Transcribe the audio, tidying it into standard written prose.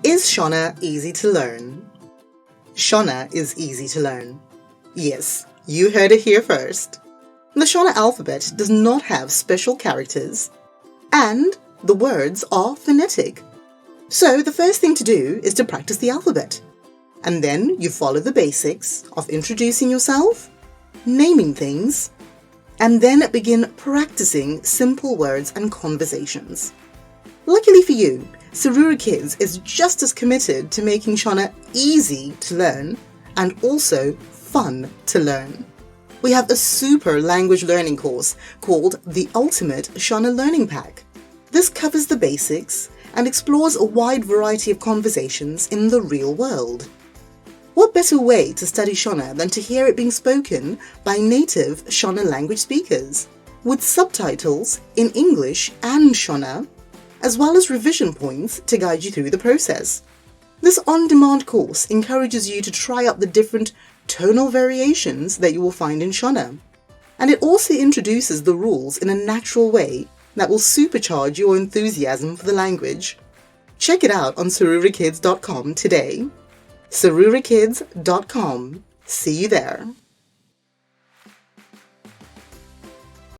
Is Shona easy to learn? Shona is easy to learn. Yes, you heard it here first. The Shona alphabet does not have special characters, and the words are phonetic. So the first thing to do is to practice the alphabet. And then you follow the basics of introducing yourself, naming things, and then begin practicing simple words and conversations. Luckily for you, Sarura Kids is just as committed to making Shona easy to learn and also fun to learn. We have a super language learning course called the Ultimate Shona Learning Pack. This covers the basics and explores a wide variety of conversations in the real world. What better way to study Shona than to hear it being spoken by native Shona language speakers, with subtitles in English and Shona, as well as revision points to guide you through the process. This on-demand course encourages you to try out the different tonal variations that you will find in Shona, and it also introduces the rules in a natural way that will supercharge your enthusiasm for the language. Check it out on sarurakids.com today. sarurakids.com. See you there.